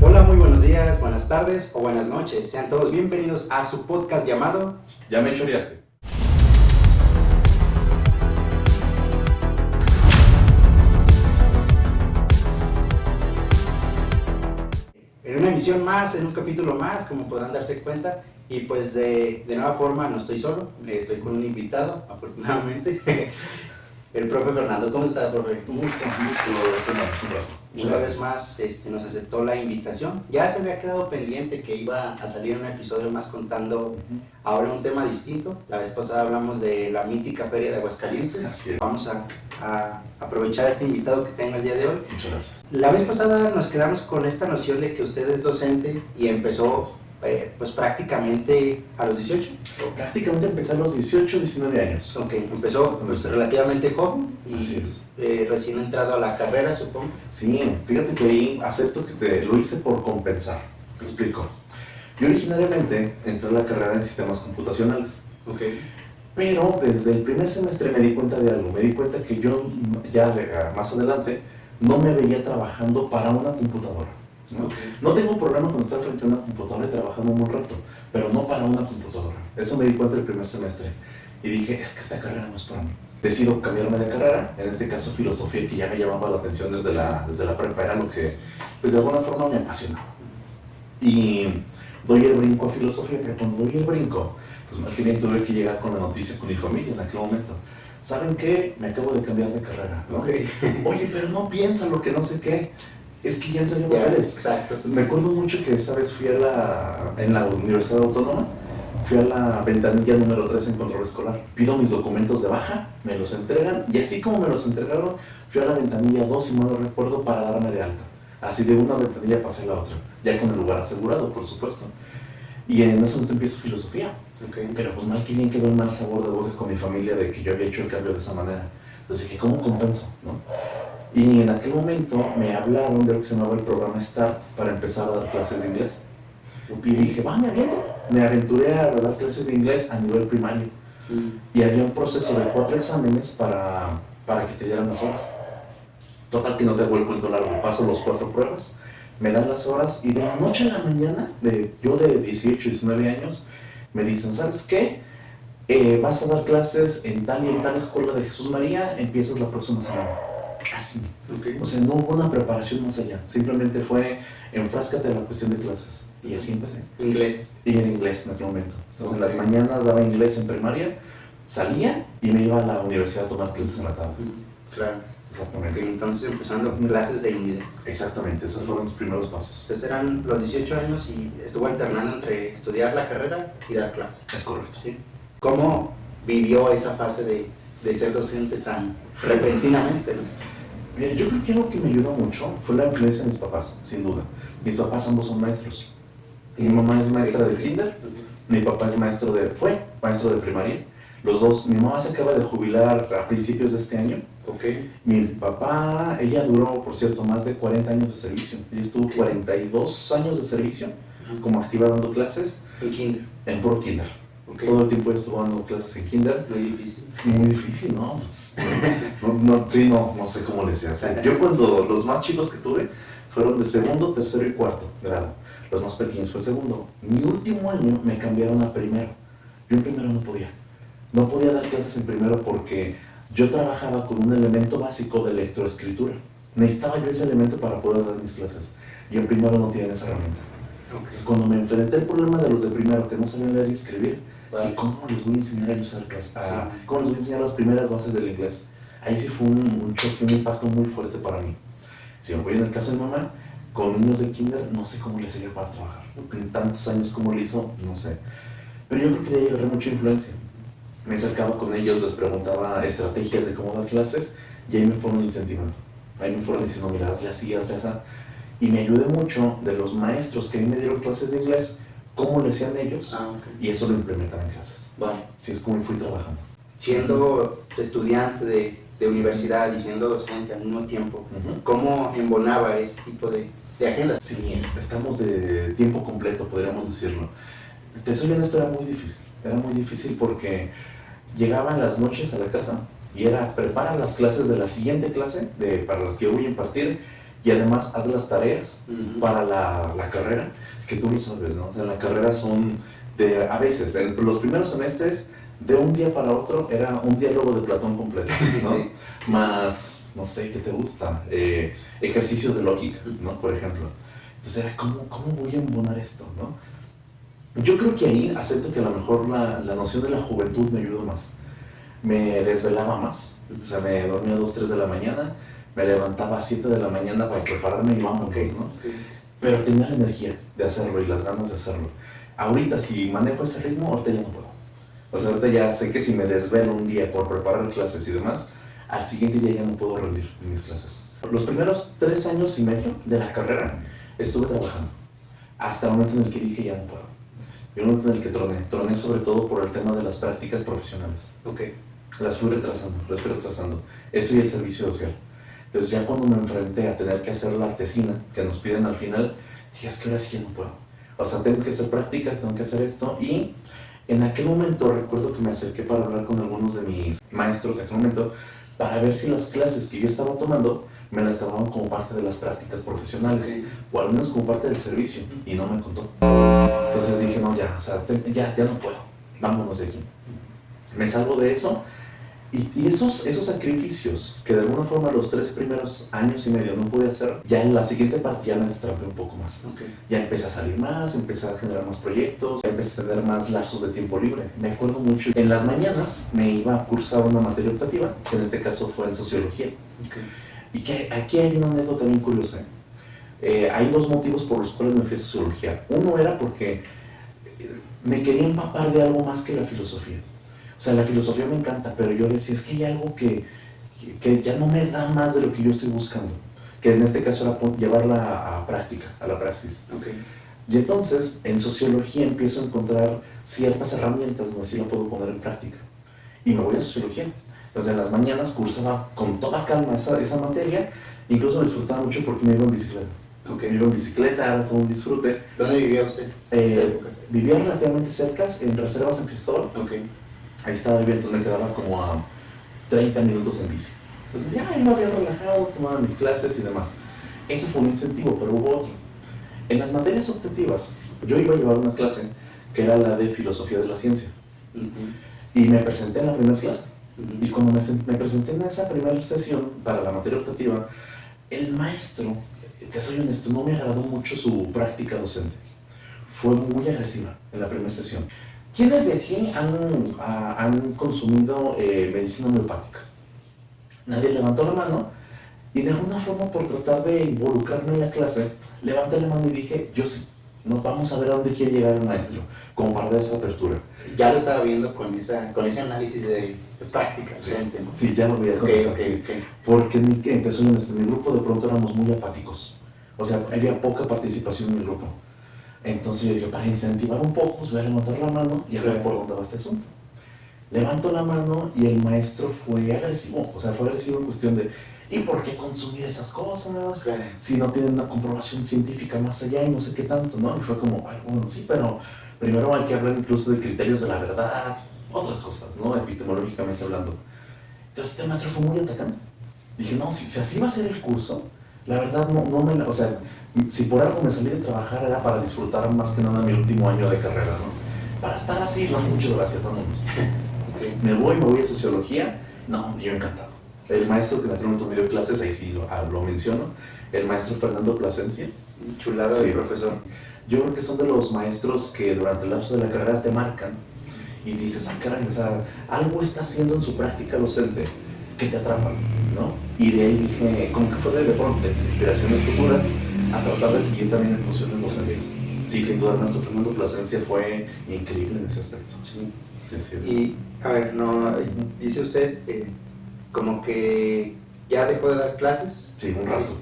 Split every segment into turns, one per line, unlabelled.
Hola, muy buenos días, buenas tardes o buenas noches. Sean todos bienvenidos a su podcast llamado
Ya me choreaste.
en una emisión más, en un capítulo más, como podrán darse cuenta. Y pues de nueva forma no estoy solo, estoy con un invitado, afortunadamente, el profe Fernando. ¿Cómo está, profe?
Un gusto tenernos un rato.
Una vez más nos aceptó la invitación. Ya se había quedado pendiente que iba a salir un episodio más contando ahora un tema distinto. La vez pasada hablamos de la mítica Feria de Aguascalientes.
Así es.
Vamos a aprovechar este invitado que tengo el día de hoy.
Muchas gracias.
La vez pasada nos quedamos con esta noción de que usted es docente y empezó pues prácticamente a los 18.
Prácticamente empecé a los 18, 19 años.
Ok, empezó pues, relativamente joven
Así
y
es.
recién entrado a la carrera, supongo.
Sí, fíjate que ahí acepto que lo hice por compensar. Te explico. Yo originariamente entré a la carrera en sistemas computacionales.
Ok.
Pero desde el primer semestre me di cuenta de algo. Me di cuenta que yo ya más adelante no me veía trabajando para una computadora. No tengo problema con estar frente a una computadora y trabajando un buen rato, pero no para una computadora. Eso me di cuenta el primer semestre. Y dije, es que esta carrera no es para mí. Decido cambiarme de carrera, en este caso filosofía, que ya me llamaba la atención desde la prepa, era lo que pues de alguna forma me apasionaba. Y doy el brinco a filosofía, pero cuando doy el brinco, pues más que bien tuve que llegar con la noticia con mi familia en aquel momento. ¿Saben qué? Me acabo de cambiar de carrera, ¿no?
Okay.
Oye, pero no piensa lo que no sé qué. Es que ya entregué
Ya,
papeles.
exacto.
Me acuerdo mucho que esa vez fui en la Universidad Autónoma, fui a la ventanilla número 3 en control escolar. Pido mis documentos de baja, me los entregan, y así como me los entregaron, fui a la ventanilla 2, si mal no recuerdo, para darme de alta. Así de una ventanilla pasé a la otra, ya con el lugar asegurado, por supuesto. Y en ese momento empiezo filosofía.
Okay.
Pero pues mal que bien quedó un mal sabor de boca con mi familia de que yo había hecho el cambio de esa manera. Entonces dije, ¿cómo compenso? ¿No? Y en aquel momento me hablaron de lo que se llamaba el programa START para empezar a dar clases de inglés. Y dije, va, me aventuré a dar clases de inglés a nivel primario. Y había un proceso de 4 exámenes para que te dieran las horas. Total que no te hago el cuento largo, paso los 4 pruebas, me dan las horas y de la noche a la mañana, yo de 18, 19 años, me dicen, ¿sabes qué? Vas a dar clases en tal y en tal escuela de Jesús María, empiezas la próxima semana. Así.
Okay.
O sea, no hubo una preparación más allá, simplemente fue enfráscate en la cuestión de clases. Y así empecé.
Inglés.
Y en inglés en aquel momento. Entonces en las mañanas daba inglés en primaria, salía y me iba a la universidad a tomar clases en la tarde.
Claro.
Exactamente.
Okay, entonces empezando con clases de inglés.
Exactamente, esos fueron los primeros pasos.
Entonces eran los 18 años y estuvo alternando entre estudiar la carrera y dar clases.
Es correcto.
¿Sí? ¿Cómo vivió esa fase de ser docente tan repentinamente, ¿no?
Mira, yo creo que algo que me ayudó mucho fue la influencia de mis papás, sin duda. Mis papás ambos son maestros. Mi mamá es maestra de kinder, mi papá fue maestro de primaria. Los dos, mi mamá se acaba de jubilar a principios de este año.
Okay.
Mi papá, ella duró, por cierto, más de 40 años de servicio. Ella estuvo 42 años de servicio como activa dando clases.
En kinder.
En puro kinder.
Okay.
Todo el tiempo estuvo dando clases en kinder.
Muy difícil.
Muy difícil, ¿no? Pues, no sé cómo le decía. O sea, yo cuando los más chicos que tuve fueron de segundo, tercero y cuarto grado. Los más pequeños fue segundo. Mi último año me cambiaron a primero. Yo en primero no podía. No podía dar clases en primero porque yo trabajaba con un elemento básico de lectoescritura. Necesitaba yo ese elemento para poder dar mis clases. Y en primero no tienen esa herramienta. Entonces cuando me enfrenté al problema de los de primero que no sabían leer y escribir, ¿y cómo les voy a enseñar a usar cómo les voy a enseñar las primeras bases del inglés? Ahí sí fue un choque, un impacto muy fuerte para mí. Si me voy en el caso de mamá, con niños de kinder, no sé cómo le sirvió para trabajar. En tantos años como lo hizo, no sé. Pero yo creo que de ahí agarré mucha influencia. Me acercaba con ellos, les preguntaba estrategias de cómo dar clases y ahí me fueron incentivando. Ahí me fueron diciendo, mira, hazle así, hazle así. Y me ayudé mucho de los maestros que a mí me dieron clases de inglés, cómo lo hacían ellos, y eso lo implementan en clases.
Bueno.
Así es como fui trabajando.
Siendo estudiante de universidad y siendo docente al mismo tiempo, ¿cómo embonaba ese tipo de agendas?
Sí, estamos de tiempo completo, podríamos decirlo. Te soy honesto, era muy difícil porque llegaban las noches a la casa y era prepara las clases de la siguiente clase para las que yo voy a impartir. y además haz las tareas para la carrera, que tú lo sabes, ¿no? O sea, la carrera son a veces, en los primeros semestres, de un día para otro era un diálogo de Platón completo, ¿no? Sí. Más, no sé, ¿qué te gusta? Ejercicios de lógica, ¿no? Por ejemplo. Entonces era, ¿cómo voy a embonar esto, no? Yo creo que ahí acepto que a lo mejor la noción de la juventud me ayudó más. Me desvelaba más, o sea, me dormía a 2, 3 de la mañana, me levantaba a 7 de la mañana para prepararme y vámonos, ¿no? Pero tenía la energía de hacerlo y las ganas de hacerlo. Ahorita, si manejo ese ritmo, ahorita ya no puedo. O sea, ahorita ya sé que si me desvelo un día por preparar clases y demás, al siguiente día ya no puedo rendir en mis clases. Los primeros 3 años y medio de la carrera estuve trabajando, hasta el momento en el que dije ya no puedo. Y el momento en el que troné sobre todo por el tema de las prácticas profesionales.
Okay.
Las fui retrasando. Eso y el servicio social. Entonces ya cuando me enfrenté a tener que hacer la tesina que nos piden al final, dije, es que ahora sí ya no puedo. O sea, tengo que hacer prácticas, tengo que hacer esto. Y en aquel momento recuerdo que me acerqué para hablar con algunos de mis maestros de aquel momento para ver si las clases que yo estaba tomando me las tomaban como parte de las prácticas profesionales, o al menos como parte del servicio, y no me contó. Entonces dije, no, ya, o sea, ya no puedo, vámonos de aquí. Me salgo de eso, y esos sacrificios que de alguna forma los 3 primeros años y medio no pude hacer, ya en la siguiente parte ya me destrampé un poco más. Ya empecé a salir más, empecé a generar más proyectos, ya empecé a tener más lapsos de tiempo libre. Me acuerdo mucho, en las mañanas me iba a cursar una materia optativa, que en este caso fue en sociología. Y que aquí hay una anécdota bien curiosa. Hay 2 motivos por los cuales me fui a sociología. Uno era porque me quería empapar de algo más que la filosofía. O sea, la filosofía me encanta, pero yo decía, es que hay algo que ya no me da más de lo que yo estoy buscando. Que en este caso era llevarla a práctica, a la praxis. Y entonces, en sociología empiezo a encontrar ciertas herramientas donde sí la puedo poner en práctica. Y me voy a sociología. Entonces, en las mañanas cursaba con toda calma esa materia, incluso disfrutaba mucho porque me iba en bicicleta. Me iba en bicicleta, era todo un disfrute.
¿Dónde vivía usted?
Vivía relativamente cerca, en Reserva San Cristóbal. Ahí estaba viviendo, entonces me quedaba como a 30 minutos en bici. Entonces ya iba bien relajado, tomaba mis clases y demás. Eso fue un incentivo, pero hubo otro. En las materias optativas, yo iba a llevar una clase que era la de filosofía de la ciencia. Y me presenté en la primera clase. Y cuando me presenté en esa primera sesión para la materia optativa, el maestro, te soy honesto, no me agradó mucho su práctica docente. Fue muy agresiva en la primera sesión. ¿Quiénes de aquí han consumido medicina homeopática? Nadie levantó la mano y de alguna forma por tratar de involucrarme en la clase, levanté la mano y dije, yo sí, ¿no? Vamos a ver a dónde quiere llegar el maestro, como para dar esa apertura.
Ya lo estaba viendo con ese análisis de práctica.
Sí,
¿no?
Sí, ya lo veía con eso. Porque en mi grupo de pronto éramos muy apáticos. O sea, había poca participación en mi grupo. Entonces yo dije, para incentivar un poco, pues voy a levantar la mano y a ver por dónde va este asunto. Levanto la mano y el maestro fue agresivo. O sea, fue agresivo en cuestión de, ¿y por qué consumir esas cosas? Claro. Si no tienen una comprobación científica más allá y no sé qué tanto, ¿no? Y fue como, bueno, sí, pero primero hay que hablar incluso de criterios de la verdad, otras cosas, ¿no? Epistemológicamente hablando. Entonces este maestro fue muy atacante. Dije, no, si así va a ser el curso, la verdad o sea, si por algo me salí de trabajar era para disfrutar más que nada mi último año de carrera, ¿no? Para estar así, no, muchas gracias, vámonos. Me voy a sociología, no, yo encantado. El maestro que en aquel momento me dio clases, ahí sí lo menciono, el maestro Fernando Plasencia.
Chulada de profesor.
Yo creo que son de los maestros que durante el lapso de la carrera te marcan y dices, caray, o sea, algo está haciendo en su práctica docente que te atrapa, ¿no? Y de ahí dije, como que fue de pronto de mis inspiraciones futuras a tratar de seguir también en funciones docentes. Sí, sin duda el maestro Fernando Plasencia fue increíble en ese aspecto. Sí.
Y, a ver, dice usted como que ya dejó de dar clases.
Sí, un rato.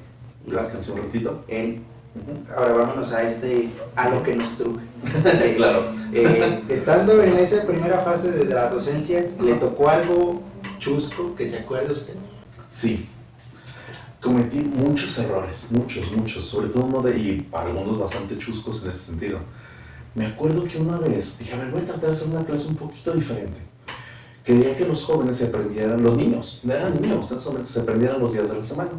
Descansé un ratito.
Ahora vámonos a lo que nos truje.
Claro.
Estando en esa primera fase de la docencia, ¿le tocó algo chusco que se acuerde usted?
Sí. Cometí muchos errores, muchos, sobre todo y algunos bastante chuscos en ese sentido. Me acuerdo que una vez dije, a ver, voy a tratar de hacer una clase un poquito diferente. Quería que los jóvenes se aprendieran, los niños, eran niños en ese momento, se aprendieran los días de la semana.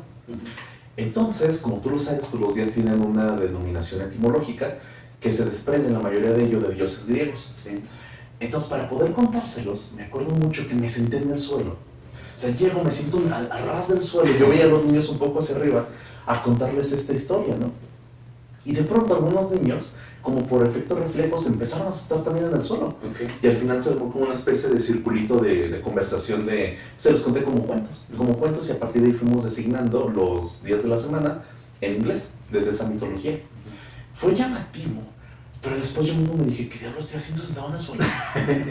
Entonces, como tú lo sabes, pues los días tienen una denominación etimológica que se desprende en la mayoría de ellos de dioses griegos.
Sí.
Entonces, para poder contárselos, me acuerdo mucho que me senté en el suelo. O sea, llego, me siento a ras del suelo, yo veía a los niños un poco hacia arriba a contarles esta historia, ¿no? Y de pronto algunos niños, como por efecto reflejo, se empezaron a estar también en el suelo.
Okay.
Y al final se armó como una especie de circulito de conversación se los conté como cuentos, y a partir de ahí fuimos designando los días de la semana en inglés, desde esa mitología. Fue llamativo, pero después yo mismo me dije, ¿qué diablos estoy haciendo sentado en el suelo?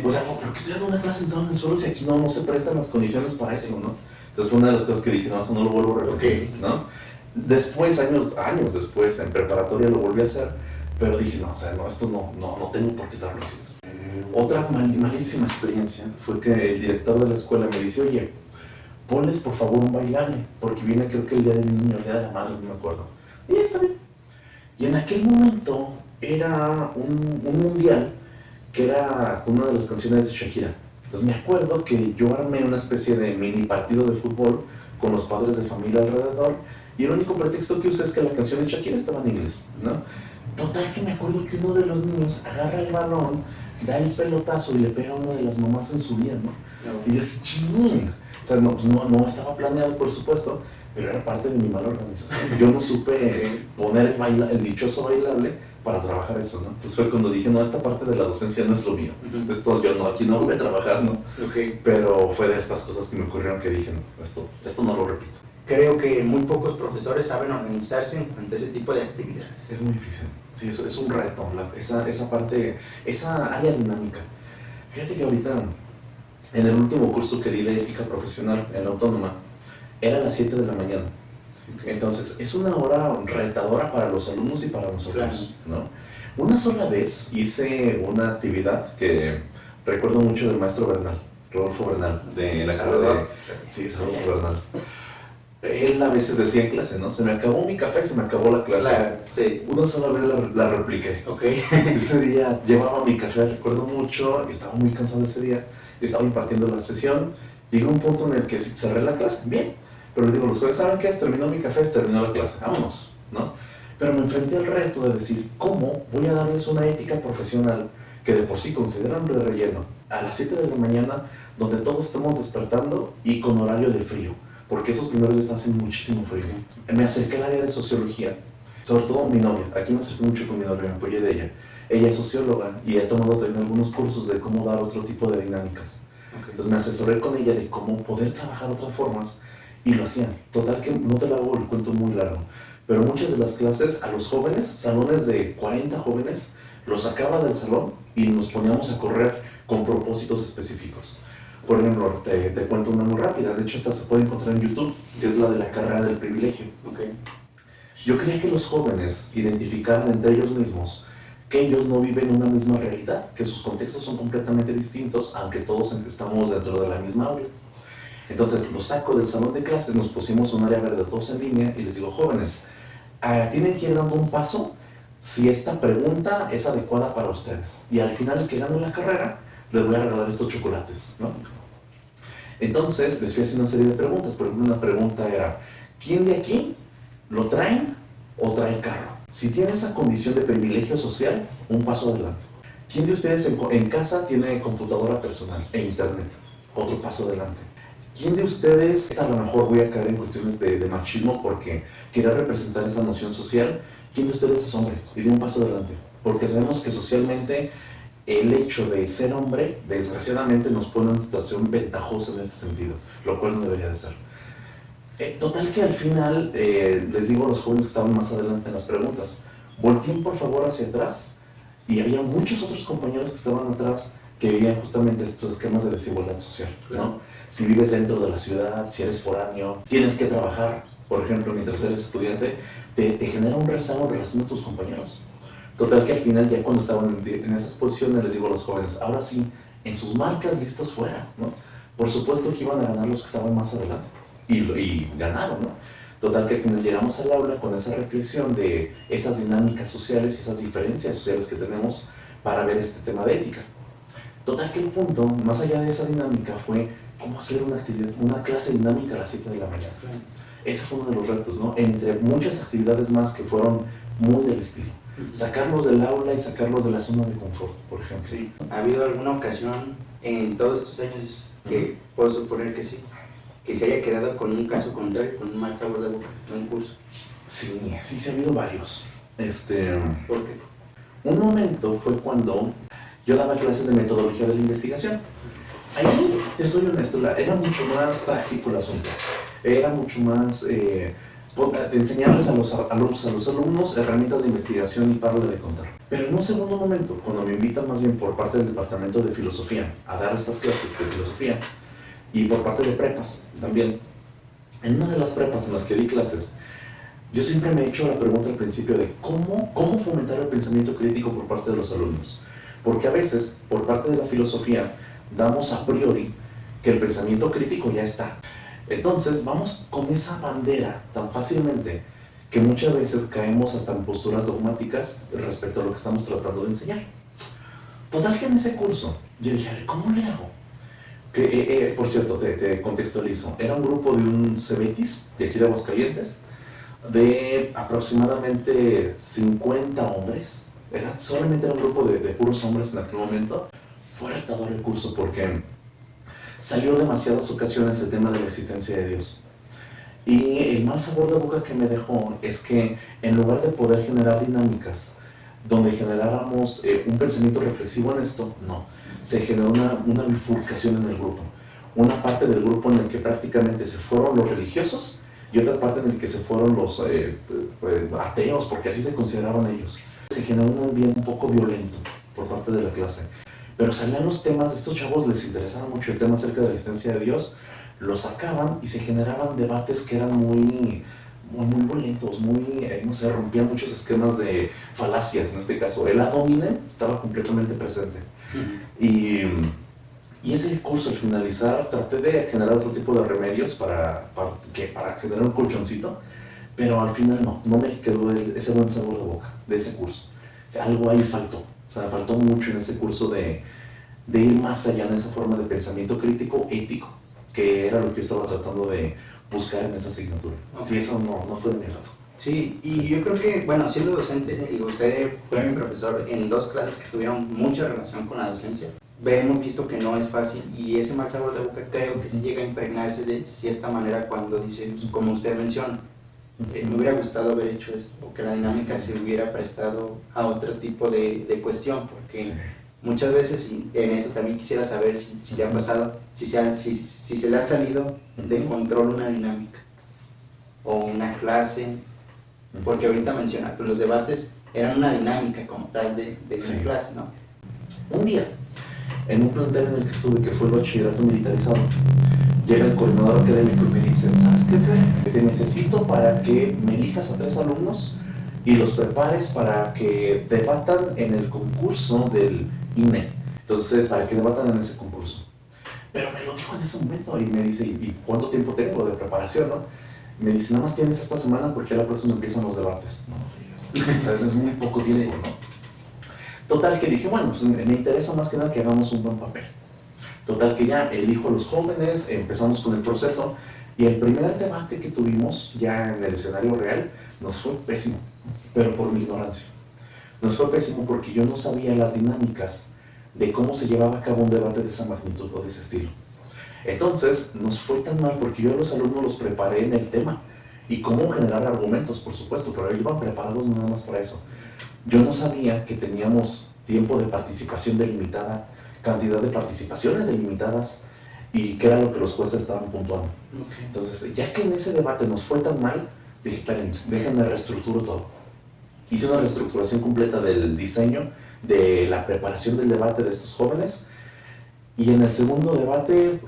O sea, ¿por qué estoy dando una clase sentado en el suelo si aquí no se prestan las condiciones para eso, ¿no? Entonces fue una de las cosas que dije, no, eso no lo vuelvo a repetir, ¿no? Después, años después, en preparatoria lo volví a hacer, pero dije, no, o sea, no, esto no tengo por qué estarlo haciendo. Otra malísima experiencia fue que el director de la escuela me dice, oye, ponles por favor un bailable, porque viene creo que el día del niño, el día de la madre, no me acuerdo. Y está bien. Y en aquel momento era un mundial que era una de las canciones de Shakira. Entonces me acuerdo que yo armé una especie de mini partido de fútbol con los padres de familia alrededor, y el único pretexto que usé es que la canción de Shakira estaba en inglés, ¿no? Total que me acuerdo que uno de los niños agarra el balón, da el pelotazo y le pega a una de las mamás en su día, ¿no? Y yo así, ching. O sea, pues no estaba planeado, por supuesto, pero era parte de mi mala organización. Yo no supe poner el dichoso bailable para trabajar eso, ¿no? Entonces fue cuando dije, no, esta parte de la docencia no es lo mío. Esto yo no, aquí no voy a trabajar, ¿no? Pero fue de estas cosas que me ocurrieron que dije, no, esto no lo repito.
Creo que muy pocos profesores saben organizarse ante ese tipo de actividades.
Es muy difícil. Sí, eso es un reto, esa parte, esa área dinámica. Fíjate que ahorita, en el último curso que di de ética profesional en la autónoma, era a las 7 de la mañana. Entonces, es una hora retadora para los alumnos y para nosotros, claro, ¿no? Una sola vez hice una actividad que recuerdo mucho del maestro Bernal, Rodolfo Bernal, de la carrera de... Sí, es Rodolfo Bernal. Él a veces decía en clase, ¿no? Se me acabó mi café, se me acabó la clase.
Claro, sí.
Una sola vez la repliqué. Ese día llevaba mi café, recuerdo mucho, estaba muy cansado ese día, estaba impartiendo la sesión, llegó un punto en el que cerré la clase, bien, pero les digo, los jueces, ¿saben qué? Terminó mi café, terminó la clase, vámonos, ¿no? Pero me enfrenté al reto de decir, ¿cómo voy a darles una ética profesional que de por sí consideran de relleno a las 7 de la mañana, donde todos estamos despertando y con horario de frío? Porque esos primeros días están haciendo muchísimo frío. Me acerqué al área de sociología, sobre todo mi novia. Aquí me acerqué mucho con mi novia, me apoyé de ella. Ella es socióloga y he tomado también algunos cursos de cómo dar otro tipo de dinámicas. Entonces me asesoré con ella de cómo poder trabajar otras formas y lo hacían. Total que no te lo hago el cuento muy largo, pero muchas de las clases a los jóvenes, salones de 40 jóvenes, los sacaba del salón y nos poníamos a correr con propósitos específicos. Por ejemplo, te cuento una muy rápida, de hecho esta se puede encontrar en YouTube, que es la de la carrera del privilegio. Yo quería que los jóvenes identificaran entre ellos mismos que ellos no viven una misma realidad, que sus contextos son completamente distintos, aunque todos estamos dentro de la misma aula. Entonces los saco del salón de clases, nos pusimos un área verde todos en línea y les digo, jóvenes, tienen que ir dando un paso si esta pregunta es adecuada para ustedes. Y al final, el que gane la carrera, les voy a regalar estos chocolates, ¿no? Entonces les fui a hacer una serie de preguntas. Por ejemplo, una pregunta era, ¿quién de aquí lo traen o trae carro? Si tiene esa condición de privilegio social, un paso adelante. ¿Quién de ustedes en casa tiene computadora personal e internet? Otro paso adelante. ¿Quién de ustedes, a lo mejor voy a caer en cuestiones de machismo porque quería representar esa noción social, ¿quién de ustedes es hombre? Y de un paso adelante. Porque sabemos que socialmente el hecho de ser hombre, desgraciadamente, nos pone en una situación ventajosa en ese sentido, lo cual no debería de ser. Total que al final, les digo a los jóvenes que estaban más adelante en las preguntas, volteen por favor hacia atrás, y había muchos otros compañeros que estaban atrás que vivían justamente estos esquemas de desigualdad social, ¿no? Si vives dentro de la ciudad, si eres foráneo, tienes que trabajar, por ejemplo, mientras eres estudiante, te genera un rezago en relación a tus compañeros. Total que al final, ya cuando estaban en esas posiciones, les digo a los jóvenes, ahora sí, en sus marcas listos fuera, ¿no? Por supuesto que iban a ganar los que estaban más adelante, y ganaron, ¿no? Total que al final llegamos al aula con esa reflexión de esas dinámicas sociales y esas diferencias sociales que tenemos para ver este tema de ética. Total que el punto, más allá de esa dinámica, fue cómo hacer una actividad, una clase dinámica a las 7 de la mañana. ese fue uno de los retos, ¿no? Entre muchas actividades más que fueron muy del estilo. Sacarlos del aula y sacarlos de la zona de confort, por ejemplo.
Sí. ¿Ha habido alguna ocasión en todos estos años que puedo suponer que sí, que se haya quedado con un caso contrario, con un mal sabor de boca en un curso?
Sí, sí ha habido varios.
¿Por qué?
Un momento fue cuando yo daba clases de metodología de la investigación. Ahí, te soy honesto, era mucho más práctico el asunto. Era mucho más enseñarles a los alumnos herramientas de investigación y párale de contar. Pero en un segundo momento, cuando me invitan más bien por parte del departamento de filosofía a dar estas clases de filosofía y por parte de prepas también, en una de las prepas en las que di clases, yo siempre me he hecho la pregunta al principio de cómo fomentar el pensamiento crítico por parte de los alumnos. Porque a veces, por parte de la filosofía, damos a priori que el pensamiento crítico ya está. Entonces, vamos con esa bandera tan fácilmente que muchas veces caemos hasta en posturas dogmáticas respecto a lo que estamos tratando de enseñar. Total que en ese curso, yo dije, a ver, ¿cómo le hago? Que, por cierto, te contextualizo. Era un grupo de un Cebetis, de aquí de Aguascalientes, de aproximadamente 50 hombres. Solamente era un grupo de puros hombres en aquel momento. Fue retador el curso porque salió demasiadas ocasiones el tema de la existencia de Dios. Y el mal sabor de boca que me dejó es que en lugar de poder generar dinámicas donde generáramos un pensamiento reflexivo en esto, no. Se generó una bifurcación en el grupo. Una parte del grupo en el que prácticamente se fueron los religiosos y otra parte en el que se fueron los ateos, porque así se consideraban ellos. Se generó un ambiente un poco violento por parte de la clase. Pero salían los temas, estos chavos les interesaba mucho el tema acerca de la existencia de Dios, lo sacaban y se generaban debates que eran muy violentos, no sé, rompían muchos esquemas de falacias en este caso. El ad hominem estaba completamente presente. Y ese curso, al finalizar, traté de generar otro tipo de remedios para generar un colchoncito, pero al final no me quedó ese buen sabor de boca de ese curso. Algo ahí faltó. O sea, faltó mucho en ese curso de ir más allá en esa forma de pensamiento crítico, ético, que era lo que yo estaba tratando de buscar en esa asignatura. Okay. Sí, eso no fue de mi lado.
Sí, y yo creo que, bueno, siendo docente, y usted fue mi profesor en 2 clases que tuvieron mucha relación con la docencia, hemos visto que no es fácil, y ese mal sabor de boca creo que sí llega a impregnarse de cierta manera cuando dice, como usted menciona, me hubiera gustado haber hecho esto, o que la dinámica se hubiera prestado a otro tipo de cuestión, porque sí. Muchas veces, y en eso también quisiera saber si le ha pasado, si se le ha salido de control una dinámica o una clase, porque ahorita menciona que los debates eran una dinámica como tal de sí. Una clase, ¿no?
Un día, en un plantel en el que estuve, que fue el bachillerato militarizado, llega el coordinador académico y me dice, ¿sabes qué, Fer? Te necesito para que me elijas a 3 alumnos y los prepares para que debatan en el concurso del INE. Entonces, para que debatan en ese concurso. Pero me lo dijo en ese momento y me dice, ¿y cuánto tiempo tengo de preparación, no? Me dice, nada más tienes esta semana porque a la próxima empiezan los debates. No, fíjese. O sea, eso es muy poco tiempo, ¿no? Total que dije, bueno, pues me interesa más que nada que hagamos un buen papel. Total que ya elijo a los jóvenes, empezamos con el proceso y el primer debate que tuvimos ya en el escenario real nos fue pésimo, pero por mi ignorancia. Nos fue pésimo porque yo no sabía las dinámicas de cómo se llevaba a cabo un debate de esa magnitud o de ese estilo. Entonces nos fue tan mal porque yo a los alumnos los preparé en el tema y cómo generar argumentos, por supuesto, pero iban preparados nada más para eso. Yo no sabía que teníamos tiempo de participación delimitada, cantidad de participaciones delimitadas y qué era lo que los jueces estaban puntuando. Okay. Entonces, ya que en ese debate nos fue tan mal, dije, esperen, déjenme reestructuro todo. Hice una reestructuración completa del diseño, de la preparación del debate de estos jóvenes y en el segundo debate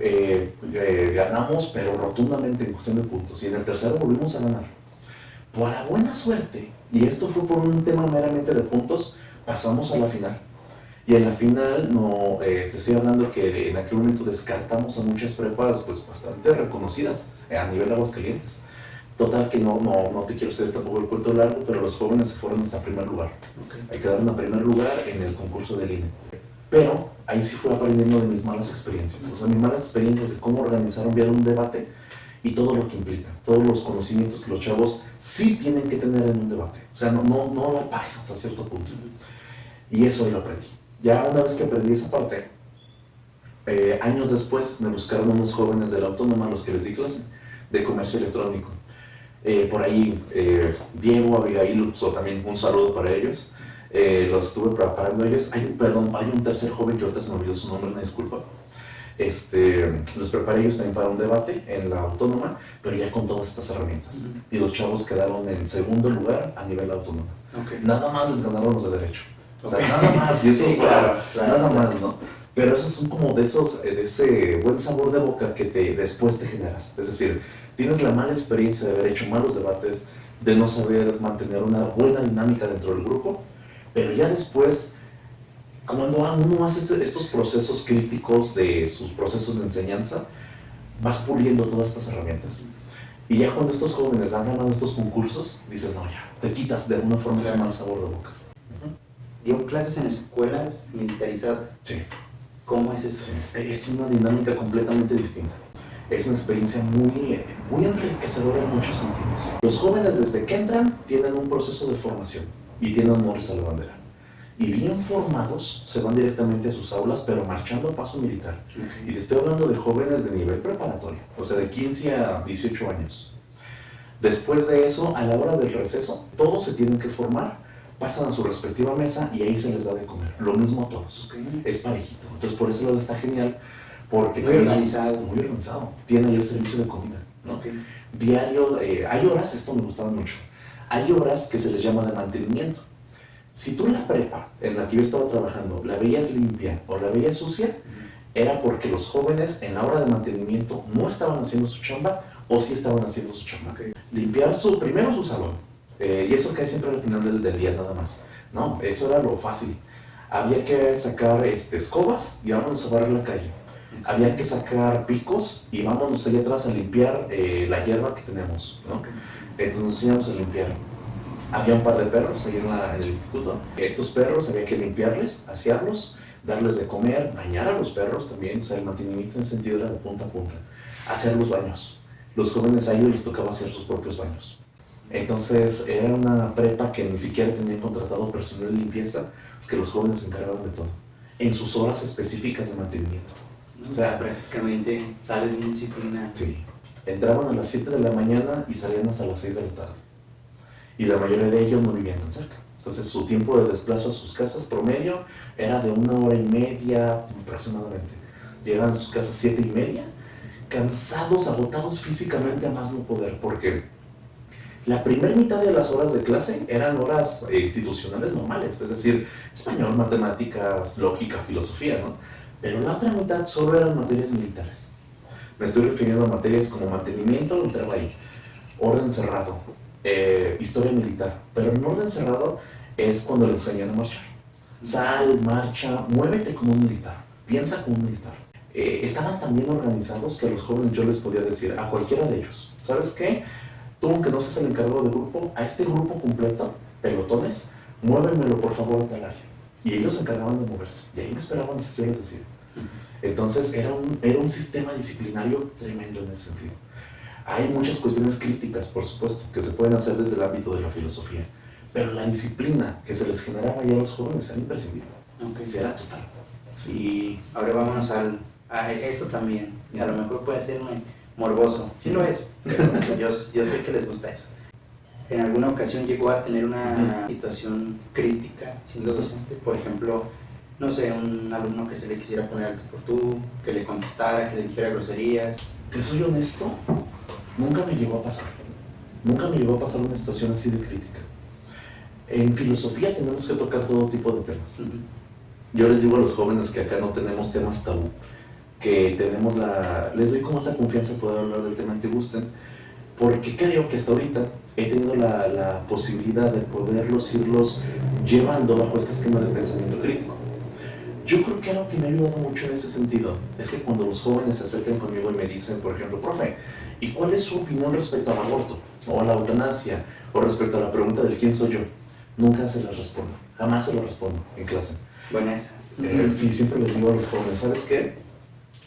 ganamos, pero rotundamente en cuestión de puntos, y en el tercero volvimos a ganar. Para buena suerte, y esto fue por un tema meramente de puntos, pasamos a la final. Y en la final, te estoy hablando que en aquel momento descartamos a muchas prepas pues, bastante reconocidas a nivel de Aguascalientes. Total que no te quiero hacer tampoco el cuento largo, pero los jóvenes se fueron hasta primer lugar. Okay. Quedaron a primer lugar en el concurso del INE. Pero ahí sí fui aprendiendo de mis malas experiencias. O sea, mis malas experiencias de cómo organizar bien un debate y todo lo que implica, todos los conocimientos que los chavos sí tienen que tener en un debate. O sea, no la paja hasta cierto punto. Y eso yo lo aprendí. Ya una vez que aprendí esa parte, años después me buscaron unos jóvenes de la Autónoma, los que les di clase, de comercio electrónico. Por ahí, Diego, Abigail, también un saludo para ellos. Los estuve preparando ellos. Hay un tercer joven que ahorita se me olvidó su nombre, una disculpa. Los preparé ellos también para un debate en la Autónoma, pero ya con todas estas herramientas. Y los chavos quedaron en segundo lugar a nivel autónomo.
Okay.
Nada más les ganaron los de derecho. O sea, nada más, y eso
sí,
claro,
claro.
nada más, ¿no? Pero esos son como de ese buen sabor de boca que después te generas. Es decir, tienes la mala experiencia de haber hecho malos debates, de no saber mantener una buena dinámica dentro del grupo, pero ya después, cuando uno hace estos procesos críticos de sus procesos de enseñanza, vas puliendo todas estas herramientas. Y ya cuando estos jóvenes han ganado estos concursos, dices, no, ya, te quitas de alguna forma ese mal sabor de boca.
¿Dio clases en escuelas militarizadas?
Sí.
¿Cómo es eso?
Sí. Es una dinámica completamente distinta. Es una experiencia muy, muy enriquecedora en muchos sentidos. Los jóvenes desde que entran tienen un proceso de formación y tienen honores a la bandera. Y bien formados se van directamente a sus aulas, pero marchando a paso militar. Okay. Y te estoy hablando de jóvenes de nivel preparatorio, o sea, de 15 a 18 años. Después de eso, a la hora del receso, todos se tienen que formar, pasan a su respectiva mesa y ahí se les da de comer. Lo mismo a todos. Okay. Es parejito. Entonces, por ese lado está genial, porque
muy organizado.
Muy organizado. Tiene ahí el servicio de comida, ¿no? Okay. Diario, hay horas, esto me gustaba mucho, hay horas que se les llama de mantenimiento. Si tú la prepa en la que yo estaba trabajando la veías limpia o la veías sucia, era porque los jóvenes en la hora de mantenimiento no estaban haciendo su chamba o sí estaban haciendo su chamba. Okay. Limpiar primero su salón, y eso cae siempre al final del día nada más. No, eso era lo fácil. Había que sacar escobas y vámonos a barrer la calle. Había que sacar picos y vámonos allá atrás a limpiar la hierba que tenemos, ¿no? Entonces nos íbamos a limpiar. Había un par de perros ahí en el instituto. Estos perros había que limpiarles, asearlos, darles de comer, bañar a los perros también. O sea, el mantenimiento en sentido era de punta a punta. Hacer los baños. Los jóvenes a ellos les tocaba hacer sus propios baños. Entonces era una prepa que ni siquiera tenían contratado personal de limpieza, porque los jóvenes se encargaban de todo, en sus horas específicas de mantenimiento.
O sea, prácticamente salen en disciplina.
Sí. Entraban a las 7 de la mañana y salían hasta las 6 de la tarde. Y la mayoría de ellos no vivían tan cerca. Entonces su tiempo de desplazo a sus casas promedio era de 1 hora y media aproximadamente. Llegaban a sus casas 7:30, cansados, agotados físicamente a más no poder, porque la primera mitad de las horas de clase eran horas institucionales normales, es decir, español, matemáticas, lógica, filosofía, ¿no? Pero la otra mitad solo eran materias militares. Me estoy refiriendo a materias como mantenimiento, entraba ahí, orden cerrado, historia militar, pero en orden cerrado es cuando le enseñan a marchar. Sal, marcha, muévete como un militar, piensa como un militar. Estaban tan bien organizados que a los jóvenes yo les podía decir, a cualquiera de ellos, ¿sabes qué? Tú, aunque no seas el encargado de grupo, a este grupo completo, pelotones, muévemelo por favor a tal área. Y ellos se encargaban de moverse, y ahí me esperaban hasta que yo les decía. Entonces era un sistema disciplinario tremendo en ese sentido. Hay muchas cuestiones críticas, por supuesto, que se pueden hacer desde el ámbito de la filosofía, pero la disciplina que se les generaba ya a los jóvenes era imprescindible.
Okay.
Sí, era total.
Sí. Y ahora vámonos a esto también. Y a lo mejor puede ser muy morboso. Sí lo es, pero yo sé que les gusta eso. ¿En alguna ocasión llegó a tener una situación crítica siendo docente? Por ejemplo, no sé, un alumno que se le quisiera poner al tú por tú, que le contestara, que le dijera groserías.
Te soy honesto, nunca me llegó a pasar. Nunca me llegó a pasar una situación así de crítica. En filosofía tenemos que tocar todo tipo de temas. Yo les digo a los jóvenes que acá no tenemos temas tabú, que tenemos les doy como esa confianza de poder hablar del tema que gusten, porque creo que hasta ahorita he tenido la posibilidad de poderlos irlos llevando bajo este esquema de pensamiento crítico. Yo creo que algo que me ha ayudado mucho en ese sentido es que cuando los jóvenes se acercan conmigo y me dicen, por ejemplo, profe, ¿y cuál es su opinión respecto al aborto? O a la eutanasia, o respecto a la pregunta del quién soy yo? Nunca se les respondo, jamás se lo respondo en clase.
Buena esa.
Sí, siempre les digo a los jóvenes, ¿sabes qué?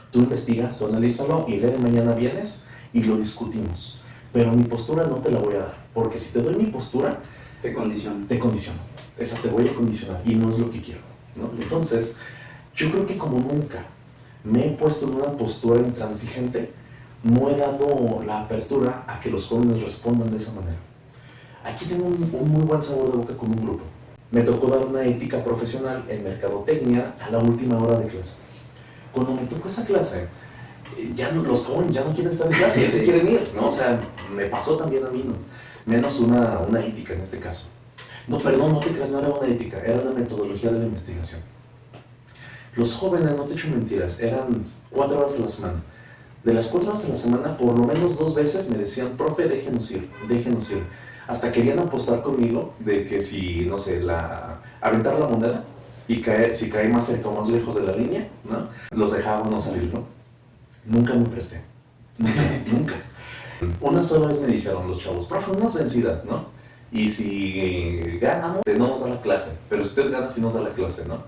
Tú investiga, tú analízalo y el día de mañana vienes y lo discutimos. Pero mi postura no te la voy a dar, porque si te doy mi postura,
Te condiciono.
te condiciono. Esa te voy a condicionar y no es lo que quiero, ¿no? Entonces, yo creo que como nunca me he puesto en una postura intransigente, no he dado la apertura a que los jóvenes respondan de esa manera. Aquí tengo un muy buen sabor de boca con un grupo. Me tocó dar una ética profesional en mercadotecnia a la última hora de clase. Cuando me tocó esa clase, los jóvenes ya no quieren estar en clase, ya se quieren ir, ¿no? O sea, me pasó también a mí, ¿no? Menos una ética en este caso. No, perdón, no te creas, no era una ética, era una metodología de la investigación. Los jóvenes, no te echo mentiras, eran 4 horas a la semana. De las 4 horas a la semana, por lo menos 2 veces me decían, profe, déjenos ir, déjenos ir. Hasta querían apostar conmigo de que si, no sé, aventar la moneda y si cae más cerca o más lejos de la línea, ¿no? Los dejábamos salir, ¿no? Nunca me presté. Nunca. Una sola vez me dijeron los chavos, profe, unas vencidas, ¿no? Y si ganamos, no nos da la clase. Pero si usted gana, sí nos da la clase, ¿no?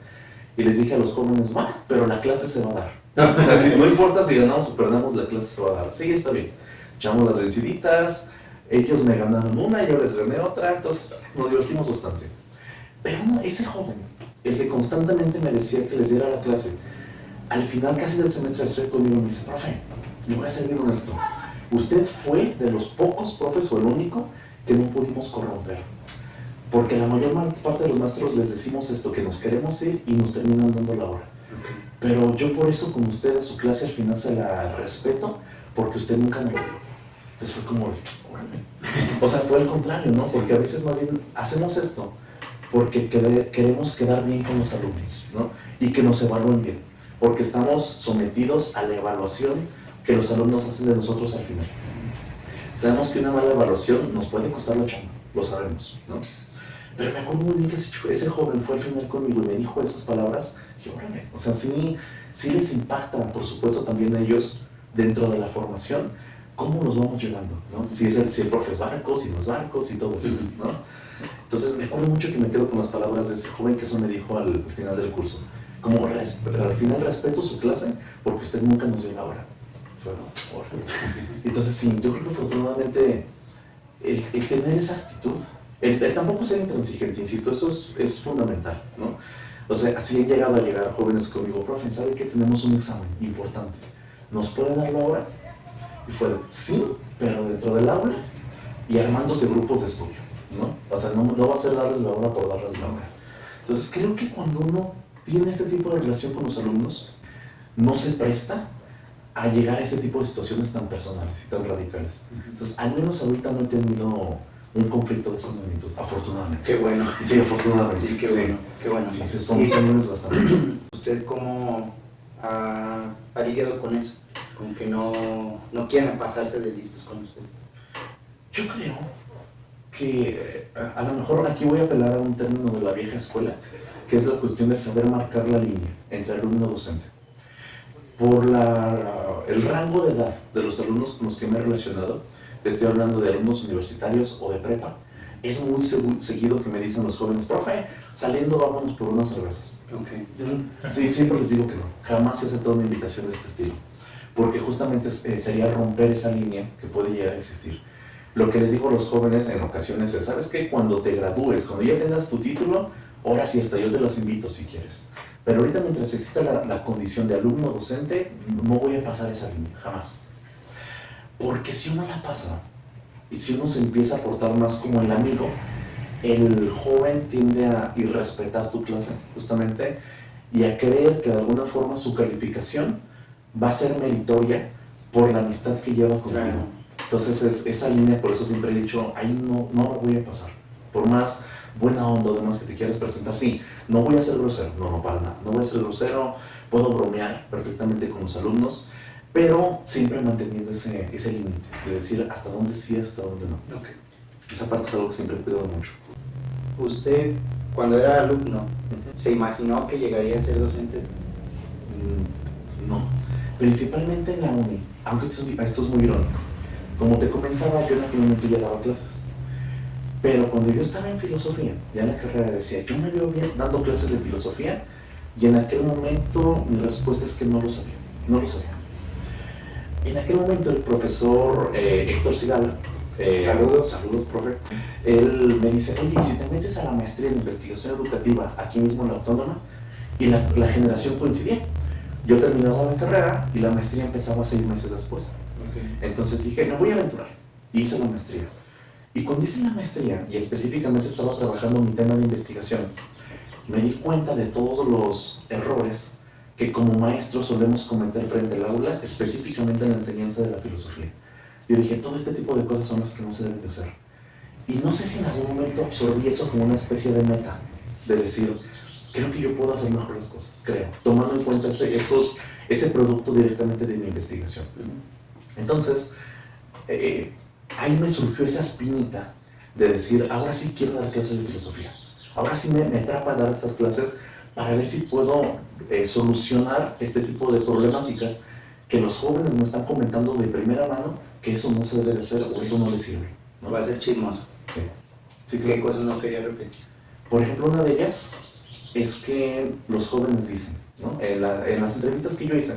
Y les dije a los jóvenes, va, pero la clase se va a dar. O sea, no importa si ganamos o perdemos, la clase se va a dar. Sí, está bien. Echamos las venciditas, ellos me ganaron una, yo les gané otra, entonces nos divertimos bastante. Pero no, ese joven, el que constantemente me decía que les diera la clase, al final casi del semestre estoy conmigo y me dice, profe, le voy a ser bien honesto. Usted fue de los pocos profes o el único que no pudimos corromper. Porque la mayor parte de los maestros les decimos esto, que nos queremos ir y nos terminan dando la hora. Pero yo por eso con usted a su clase al final se la respeto, porque usted nunca me lo dio. Entonces fue como, órale. O sea, fue al contrario, ¿no? Porque a veces más bien hacemos esto porque queremos quedar bien con los alumnos, ¿no? Y que nos evalúen bien. Porque estamos sometidos a la evaluación que los alumnos hacen de nosotros al final. Sabemos que una mala evaluación nos puede costar la chamba, lo sabemos, ¿no? Pero me acuerdo muy bien que ese joven fue al final conmigo y me dijo esas palabras, y órale, o sea, sí les impacta, por supuesto, también a ellos dentro de la formación, cómo nos vamos llevando, ¿no? Si el profe es barco, si no es barco, si todo esto, ¿no? Entonces me acuerdo mucho que me quedo con las palabras de ese joven que eso me dijo al final del curso, como al final respeto su clase porque usted nunca nos dio la hora. Entonces sí, yo creo que afortunadamente el tener esa actitud, el tampoco ser intransigente, insisto, eso es fundamental, ¿no? O sea, así han llegado a llegar jóvenes conmigo, profe, ¿sabe que tenemos un examen importante? ¿Nos puede dar la hora? Y fue, sí, pero dentro del aula y armándose grupos de estudio, ¿no? O sea, no va a ser darles la hora por darles la hora. Entonces creo que cuando uno tiene este tipo de relación con los alumnos, no se presta a llegar a ese tipo de situaciones tan personales y tan radicales. Entonces, al menos ahorita no he tenido un conflicto de esa magnitud, afortunadamente.
Qué bueno.
Sí, afortunadamente.
Sí, qué bueno. Qué bueno.
Sí, son jóvenes bastante.
¿Usted cómo ha lidiado con eso? Con que no quieran pasarse de listos con usted.
Yo creo que a lo mejor aquí voy a apelar a un término de la vieja escuela, que es la cuestión de saber marcar la línea entre alumno y docente. Por el rango de edad de los alumnos con los que me he relacionado, te estoy hablando de alumnos universitarios o de prepa, es muy seguido que me dicen los jóvenes, profe, saliendo vámonos por unas cervezas.
Okay.
Sí, siempre les digo que no, jamás he aceptado una invitación de este estilo, porque justamente sería romper esa línea que puede llegar a existir. Lo que les digo a los jóvenes en ocasiones es, ¿sabes qué? Cuando te gradúes, cuando ya tengas tu título, ahora sí hasta yo te las invito si quieres. Pero ahorita mientras exista la condición de alumno docente, no voy a pasar esa línea, jamás. Porque si uno la pasa, y si uno se empieza a portar más como el amigo, el joven tiende a irrespetar tu clase, justamente, y a creer que de alguna forma su calificación va a ser meritoria por la amistad que lleva contigo. Claro. Entonces esa línea, por eso siempre he dicho, ahí no la voy a pasar. Por más buena onda, además que te quieras presentar, sí, no voy a ser grosero, no, para nada, no voy a ser grosero, puedo bromear perfectamente con los alumnos, pero siempre manteniendo ese límite, de decir hasta dónde sí, hasta dónde no.
Okay.
Esa parte es algo que siempre cuido mucho.
¿Usted, cuando era alumno, se imaginó que llegaría a ser docente?
No, principalmente en la uni, aunque esto es muy irónico. Como te comentaba, yo en aquel momento ya daba clases. Pero cuando yo estaba en filosofía, ya en la carrera decía, yo me veo bien dando clases de filosofía, y en aquel momento mi respuesta es que no lo sabía. En aquel momento el profesor Héctor Sigala, saludos, profe, él me dice, oye, ¿y si te metes a la maestría en investigación educativa aquí mismo en la Autónoma? Y la generación coincidía. Yo terminaba la carrera y la maestría empezaba 6 meses después.
Okay.
Entonces dije, me voy a aventurar. Y hice la maestría. Y cuando hice la maestría, y específicamente estaba trabajando en mi tema de investigación, me di cuenta de todos los errores que como maestros solemos cometer frente al aula, específicamente en la enseñanza de la filosofía. Yo dije, todo este tipo de cosas son las que no se deben de hacer. Y no sé si en algún momento absorbí eso como una especie de meta, de decir, creo que yo puedo hacer mejor las cosas, creo, tomando en cuenta ese producto directamente de mi investigación. Entonces, ahí me surgió esa espinita de decir, ahora sí quiero dar clases de filosofía. Ahora sí me atrapa dar estas clases para ver si puedo solucionar este tipo de problemáticas que los jóvenes me están comentando de primera mano que eso no se debe de hacer o eso no les sirve, ¿no?
Va a ser chismoso.
Sí. Sí,
¿Qué cosas no quería repetir?
Por ejemplo, una de ellas es que los jóvenes dicen, ¿no? En las entrevistas que yo hice,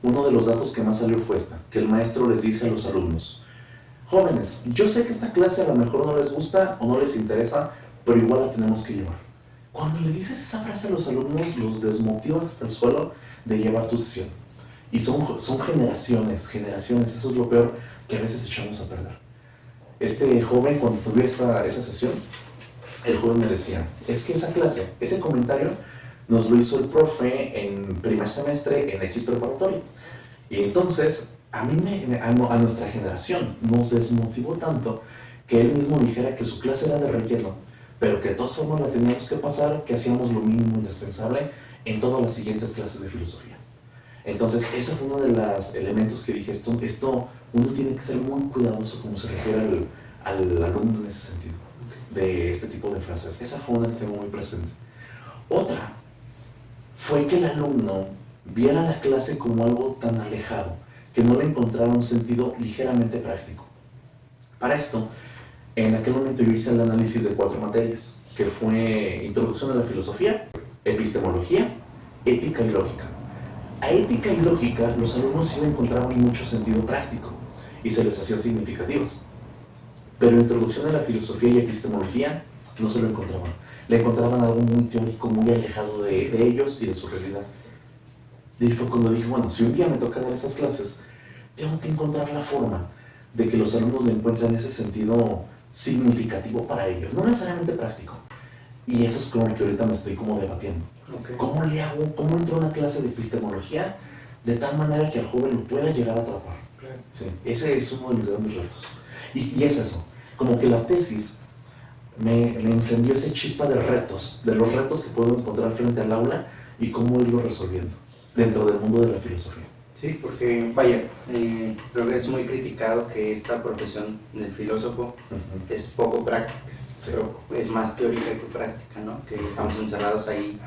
uno de los datos que más salió fue que el maestro les dice a los alumnos, jóvenes, yo sé que esta clase a lo mejor no les gusta o no les interesa, pero igual la tenemos que llevar. Cuando le dices esa frase a los alumnos, los desmotivas hasta el suelo de llevar tu sesión. Y son generaciones, eso es lo peor que a veces echamos a perder. Este joven, cuando tuve esa sesión, el joven me decía, es que esa clase, ese comentario, nos lo hizo el profe en primer semestre en X preparatorio. Y entonces, a nuestra generación, nos desmotivó tanto que él mismo dijera que su clase era de relleno, pero que de todas formas la teníamos que pasar, que hacíamos lo mínimo indispensable en todas las siguientes clases de filosofía. Entonces, ese fue uno de los elementos que dije, esto uno tiene que ser muy cuidadoso como se refiere al alumno en ese sentido, de este tipo de frases. Esa fue una que tengo muy presente. Otra fue que el alumno viera la clase como algo tan alejado, que no le encontrara un sentido ligeramente práctico. Para esto, en aquel momento yo hice el análisis de 4 materias, que fue Introducción a la Filosofía, Epistemología, Ética y Lógica. A ética y lógica, los alumnos sí le encontraban mucho sentido práctico y se les hacían significativas. Pero introducción a la filosofía y epistemología no se lo encontraban. Le encontraban algo muy teórico, muy alejado de ellos y de su realidad. Y ahí fue cuando dije, bueno, si un día me toca dar esas clases, tengo que encontrar la forma de que los alumnos le encuentren ese sentido significativo para ellos, no necesariamente práctico. Y eso es como que ahorita me estoy como debatiendo.
Okay.
¿Cómo le hago? ¿Cómo entro a una clase de epistemología de tal manera que al joven lo pueda llegar a atrapar?
Claro.
Sí, ese es uno de mis grandes retos. Y es eso, como que la tesis me encendió ese chispa de retos, de los retos que puedo encontrar frente al aula y cómo irlo resolviendo dentro del mundo de la filosofía.
Sí, porque vaya, creo que es muy criticado que esta profesión del filósofo es poco práctica, sí. Pero es más teórica que práctica, ¿no? Que estamos encerrados ahí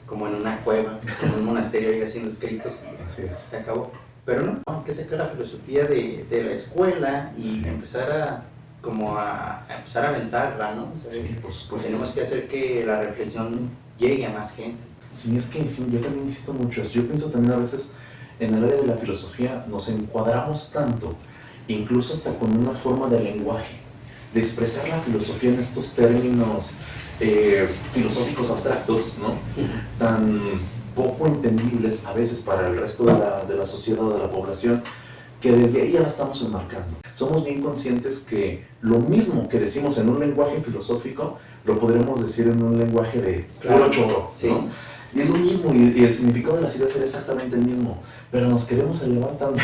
como en una cueva, como en un monasterio ahí haciendo escritos y se acabó. Pero no, hay que sacar la filosofía de la escuela y sí. empezar a empezar a aventarla, ¿no? O sea,
sí, por supuesto.
Tenemos que hacer que la reflexión llegue a más gente.
Sí, es que sí, yo también insisto mucho. Yo pienso también a veces en el área de la filosofía nos encuadramos tanto, incluso hasta con una forma de lenguaje, de expresar la filosofía en estos términos filosóficos abstractos, ¿no? Tan poco entendibles a veces para el resto de la sociedad o de la población, que desde ahí ya la estamos enmarcando. Somos bien conscientes que lo mismo que decimos en un lenguaje filosófico, lo podremos decir en un lenguaje de puro choro, ¿no?
Sí.
Y es lo mismo, y el significado de las ideas es exactamente el mismo, pero nos queremos elevar tanto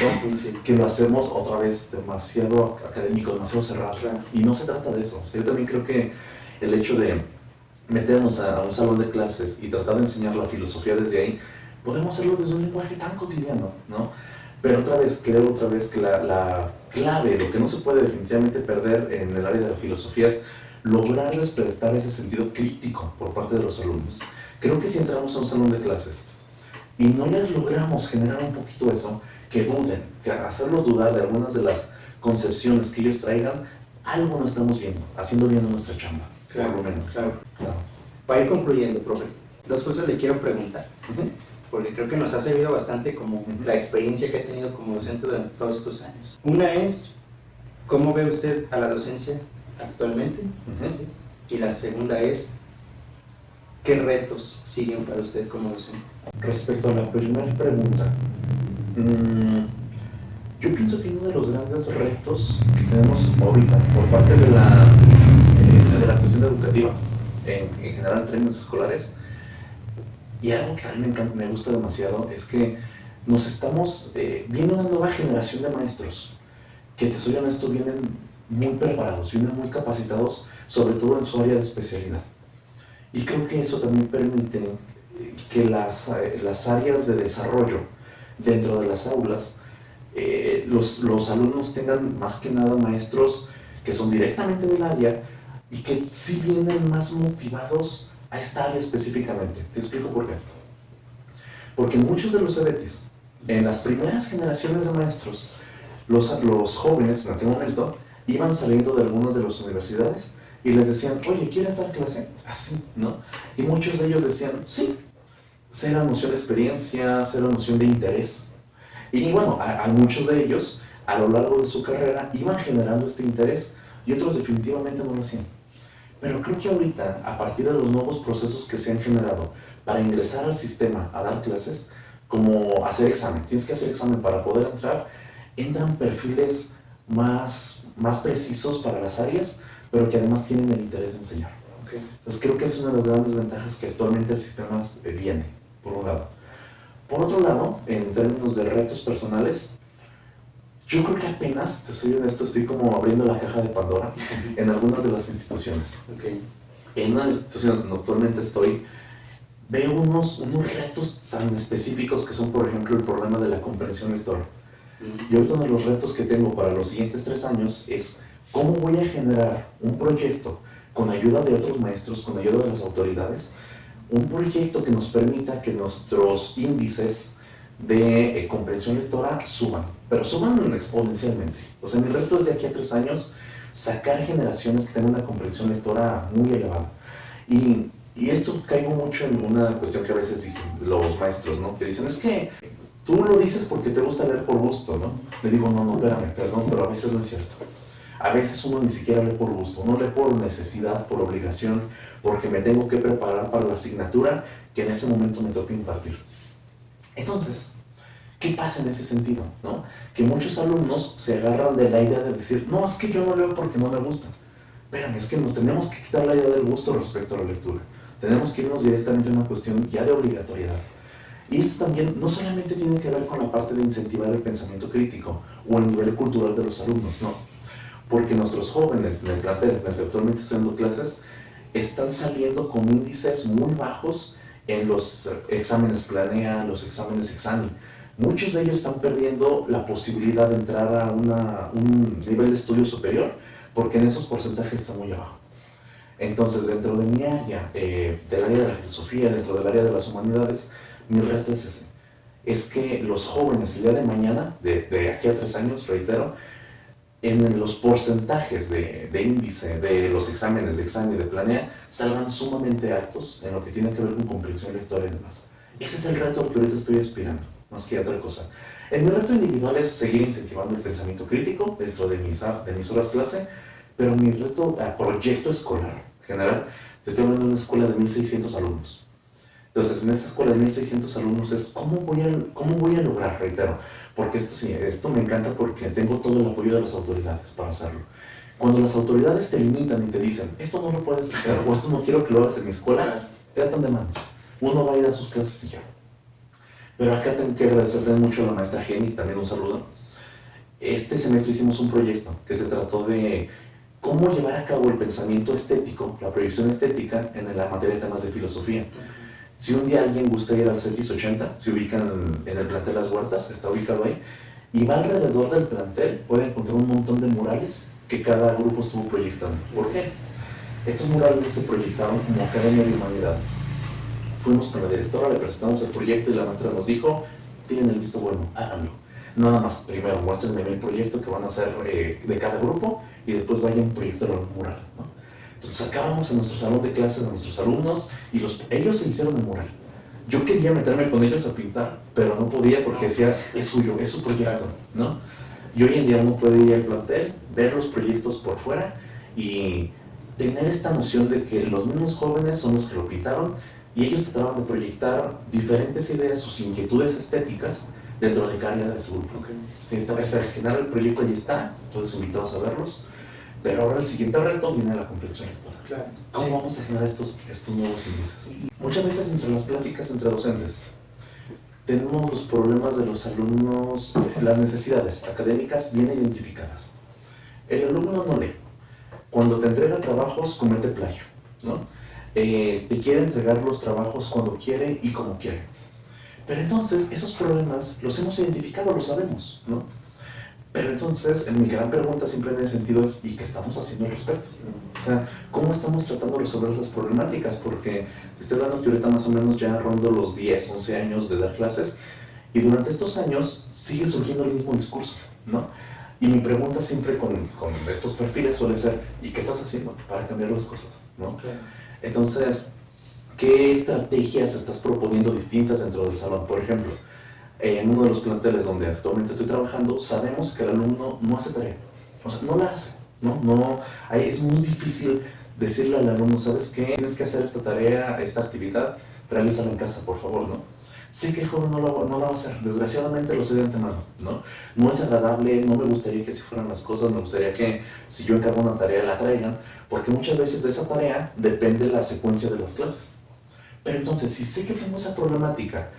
que lo hacemos otra vez demasiado académico, demasiado cerrado.
Claro.
Y no se trata de eso. Yo también creo que el hecho de meternos a un salón de clases y tratar de enseñar la filosofía desde ahí, podemos hacerlo desde un lenguaje tan cotidiano, ¿no? Pero creo que la clave, lo que no se puede definitivamente perder en el área de la filosofía es lograr despertar ese sentido crítico por parte de los alumnos. Creo que si entramos a un salón de clases y no les logramos generar un poquito eso, que duden, que hacerlos dudar de algunas de las concepciones que ellos traigan, algo no estamos viendo, haciendo bien nuestra chamba,
claro,
por lo menos.
Claro. Para ir concluyendo, profe, 2 cosas le quiero preguntar. porque creo que nos ha servido bastante como la experiencia que ha tenido como docente durante todos estos años. Una es, ¿cómo ve usted a la docencia actualmente? Y la segunda es, ¿qué retos siguen para usted como docente?
Respecto a la primera pregunta, yo pienso que uno de los grandes retos que tenemos ahorita por parte de la cuestión educativa, en general en términos escolares, y algo que también me gusta demasiado, es que viene una nueva generación de maestros que, te soy honesto, vienen muy preparados, vienen muy capacitados, sobre todo en su área de especialidad. Y creo que eso también permite que las áreas de desarrollo dentro de las aulas, los alumnos tengan más que nada maestros que son directamente del área y que sí vienen más motivados a esta área específicamente. Te explico por qué. Porque muchos de los CEBETIS, en las primeras generaciones de maestros, los jóvenes en aquel momento iban saliendo de algunas de las universidades y les decían, oye, ¿quieres dar clase? Así, ¿no? Y muchos de ellos decían, sí. Cero noción de experiencia, cero noción de interés. Y bueno, a muchos de ellos, a lo largo de su carrera, iban generando este interés y otros definitivamente no lo hacían. Pero creo que ahorita, a partir de los nuevos procesos que se han generado para ingresar al sistema a dar clases, como hacer examen, tienes que hacer examen para poder entrar, entran perfiles más precisos para las áreas, pero que además tienen el interés de enseñar.
Okay.
Entonces creo que esa es una de las grandes ventajas que actualmente el sistema viene, por un lado. Por otro lado, en términos de retos personales, yo creo que apenas, te soy honesto, estoy como abriendo la caja de Pandora en algunas de las instituciones.
Okay.
En una de las instituciones donde actualmente estoy, veo unos retos tan específicos que son, por ejemplo, el problema de la comprensión lectora. Y ahorita uno de los retos que tengo para los siguientes 3 años es cómo voy a generar un proyecto con ayuda de otros maestros, con ayuda de las autoridades, un proyecto que nos permita que nuestros índices de comprensión lectora suban, pero suban exponencialmente. O sea, mi reto es de aquí a 3 años sacar generaciones que tengan una comprensión lectora muy elevada. Y esto caigo mucho en una cuestión que a veces dicen los maestros, ¿no? Que dicen, es que tú lo dices porque te gusta leer por gusto, ¿no? Le digo, no, espérame, perdón, pero a veces no es cierto. A veces uno ni siquiera lee por gusto, uno lee por necesidad, por obligación, porque me tengo que preparar para la asignatura que en ese momento me toca impartir. Entonces, ¿qué pasa en ese sentido? ¿No? Que muchos alumnos se agarran de la idea de decir, no, es que yo no leo porque no me gusta. Espérame, es que nos tenemos que quitar la idea del gusto respecto a la lectura. Tenemos que irnos directamente a una cuestión ya de obligatoriedad. Y esto también no solamente tiene que ver con la parte de incentivar el pensamiento crítico o el nivel cultural de los alumnos, no. Porque nuestros jóvenes en el plantel en el que actualmente estoy dando clases están saliendo con índices muy bajos en los exámenes Planea, los exámenes Exani. Muchos de ellos están perdiendo la posibilidad de entrar a un nivel de estudio superior porque en esos porcentajes está muy abajo. Entonces, dentro de mi área, del área de la filosofía, dentro del área de las humanidades, mi reto es ese. Es que los jóvenes el día de mañana, de aquí a 3 años, reitero, en los porcentajes de índice de los exámenes de Exani y de Planea salgan sumamente altos en lo que tiene que ver con comprensión lectora y demás. Ese es el reto al que ahorita estoy aspirando, más que otra cosa. Mi reto individual es seguir incentivando el pensamiento crítico dentro de mis horas clase, pero mi reto a proyecto escolar general, te estoy hablando de una escuela de 1,600 alumnos. Entonces, en esta escuela de 1,600 alumnos es cómo voy a lograr, reitero, porque esto me encanta porque tengo todo el apoyo de las autoridades para hacerlo. Cuando las autoridades te limitan y te dicen, esto no lo puedes hacer, o esto no quiero que lo hagas en mi escuela, te atan de manos. Uno va a ir a sus clases y ya. Pero acá tengo que agradecerle mucho a la maestra Jenny, también un saludo. Este semestre hicimos un proyecto que se trató de cómo llevar a cabo el pensamiento estético, la proyección estética en la materia de temas de filosofía. Si un día alguien gusta ir al CETIS 80, se ubican en el plantel Las Huertas, está ubicado ahí, y va alrededor del plantel, puede encontrar un montón de murales que cada grupo estuvo proyectando. ¿Por qué? Estos murales se proyectaron como Academia de Humanidades. Fuimos con la directora, le presentamos el proyecto y la maestra nos dijo, tienen el visto bueno, háganlo. Nada más, primero muéstrenme el proyecto que van a hacer de cada grupo y después vayan a proyectar un mural, ¿no? Entonces sacábamos en nuestro salón de clases a nuestros alumnos y ellos se hicieron el mural. Yo quería meterme con ellos a pintar, pero no podía porque decía, es suyo, es su proyecto, ¿no? Y hoy en día uno puede ir al plantel, ver los proyectos por fuera y tener esta noción de que los mismos jóvenes son los que lo pintaron y ellos trataban de proyectar diferentes ideas, sus inquietudes estéticas dentro de cada área de su grupo.
Okay.
Si esta vez al generar el proyecto ahí está, todos invitados a verlos, pero ahora el siguiente reto viene la comprensión lectora.
Claro.
¿Cómo vamos a generar estos nuevos índices? Muchas veces entre las pláticas entre docentes tenemos los problemas de los alumnos, las necesidades académicas bien identificadas. El alumno no lee. Cuando te entrega trabajos comete plagio, ¿no? Te quiere entregar los trabajos cuando quiere y como quiere. Pero entonces esos problemas los hemos identificado, lo sabemos, ¿no? Pero entonces mi gran pregunta siempre en ese sentido es ¿y qué estamos haciendo al respecto? O sea, ¿cómo estamos tratando de resolver esas problemáticas? Porque estoy hablando que ahorita más o menos ya rondo los 10, 11 años de dar clases y durante estos años sigue surgiendo el mismo discurso, ¿no? Y mi pregunta siempre con estos perfiles suele ser ¿y qué estás haciendo para cambiar las cosas? ¿No?
Okay.
Entonces, ¿qué estrategias estás proponiendo distintas dentro del salón? Por ejemplo, en uno de los planteles donde actualmente estoy trabajando, sabemos que el alumno no hace tarea, o sea, no la hace, es muy difícil decirle al alumno, ¿sabes qué? Tienes que hacer esta tarea, esta actividad, realízala en casa, por favor, ¿no? Sé que el joven no la va a hacer, desgraciadamente lo sé de antemano, ¿no? No es agradable, no me gustaría que así fueran las cosas, me gustaría que si yo encargo una tarea la traigan, porque muchas veces de esa tarea depende la secuencia de las clases. Pero entonces, si sé que tengo esa problemática,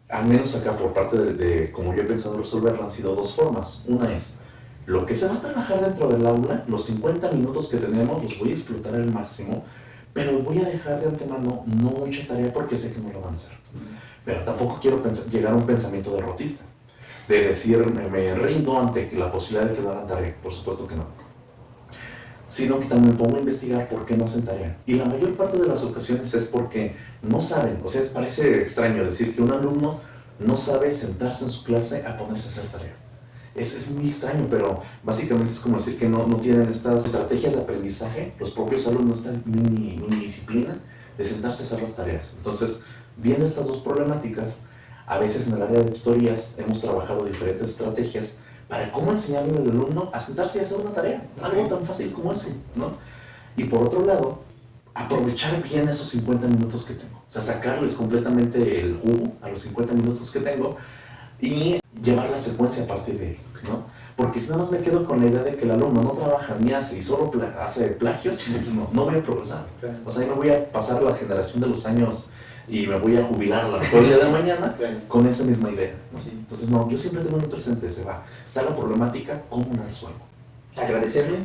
al menos acá por parte de como yo he pensado resolverla, han sido dos formas. Una es, lo que se va a trabajar dentro del aula, los 50 minutos que tenemos, los voy a explotar al máximo, pero voy a dejar de antemano no mucha tarea porque sé que no lo van a hacer. Pero tampoco quiero llegar a un pensamiento derrotista, de decir, me rindo ante la posibilidad de que no hagan tarea. Por supuesto que no. Sino que también me pongo a investigar por qué no hacen tarea. Y la mayor parte de las ocasiones es porque no saben, o sea, parece extraño decir que un alumno no sabe sentarse en su clase a ponerse a hacer tarea. Es muy extraño, pero básicamente es como decir que no tienen estas estrategias de aprendizaje, los propios alumnos, esta mini disciplina de sentarse a hacer las tareas. Entonces, viendo estas dos problemáticas, a veces en el área de tutorías hemos trabajado diferentes estrategias para cómo enseñarle al alumno a sentarse y hacer una tarea, algo tan fácil como eso, ¿no? Y por otro lado, aprovechar bien esos 50 minutos que tengo, o sea, sacarles completamente el jugo a los 50 minutos que tengo y llevar la secuencia a partir de él, ¿no? Porque si nada más me quedo con la idea de que el alumno no trabaja ni hace y solo hace plagios, pues no voy a progresar. O sea, me voy a pasar la generación de los años y me voy a jubilar la mejor día de mañana con esa misma idea, ¿no? Sí. Entonces, yo siempre tengo muy presente, está la problemática, ¿cómo la resuelvo?
Agradecerle,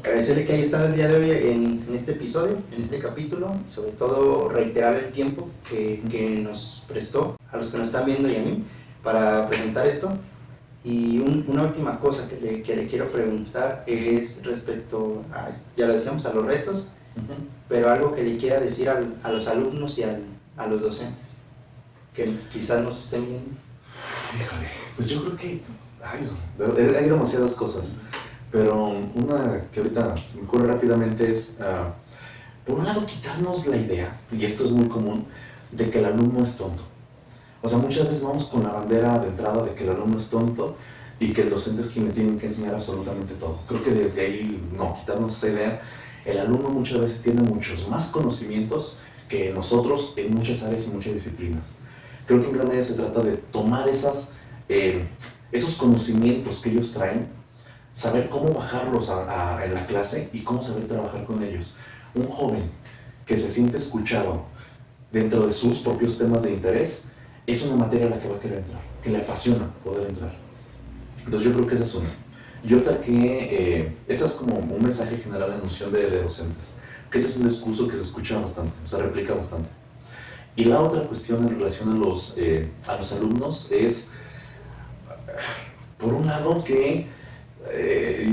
agradecerle que haya estado el día de hoy en este episodio, en este capítulo, y sobre todo reiterar el tiempo que nos prestó a los que nos están viendo y a mí para presentar esto. Y una última cosa que le quiero preguntar es respecto a, ya lo decíamos, a los retos, pero algo que le quiera decir a los alumnos y a los docentes que quizás nos estén viendo.
Híjole, pues yo creo que hay demasiadas cosas, pero una que ahorita se me ocurre rápidamente es, por un lado, quitarnos la idea, y esto es muy común, de que el alumno es tonto. O sea, muchas veces vamos con la bandera de entrada de que el alumno es tonto y que el docente es quien le tiene que enseñar absolutamente todo. Creo que desde ahí, quitarnos esa idea. El alumno muchas veces tiene muchos más conocimientos que nosotros en muchas áreas y muchas disciplinas. Creo que en gran medida se trata de tomar esos conocimientos que ellos traen, saber cómo bajarlos en la clase y cómo saber trabajar con ellos. Un joven que se siente escuchado dentro de sus propios temas de interés es una materia a la que va a querer entrar, que le apasiona poder entrar. Entonces yo creo que esa es una. Y otra que, esa es como un mensaje general en noción de docentes, que ese es un discurso que se escucha bastante, se replica bastante. Y la otra cuestión en relación a los alumnos es, por un lado, que,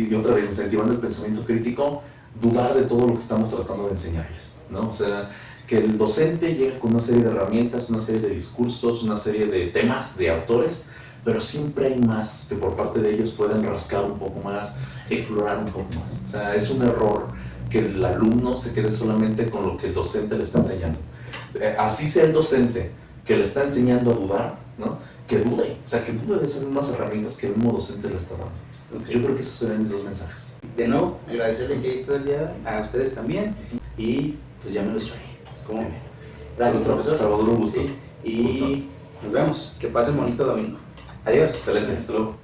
y otra vez incentivando el pensamiento crítico, dudar de todo lo que estamos tratando de enseñarles, ¿no? O sea, que el docente llega con una serie de herramientas, una serie de discursos, una serie de temas, de autores, pero siempre hay más que por parte de ellos pueden rascar un poco más, explorar un poco más. O sea, es un error que el alumno se quede solamente con lo que el docente le está enseñando. Así sea el docente que le está enseñando a dudar, ¿no? Que dude, o sea, que dude de esas mismas herramientas que el mismo docente le está dando.
Okay.
Yo creo que esos serían mis 2 mensajes.
De nuevo, agradecerle que ahí está el día, a ustedes también, y pues ya me lo estoy. ¿Cómo ves? Gracias, profesor.
Salvador, un gusto.
Sí. Y nos vemos. Que pasen bonito domingo. Adiós.
Excelente, hasta luego.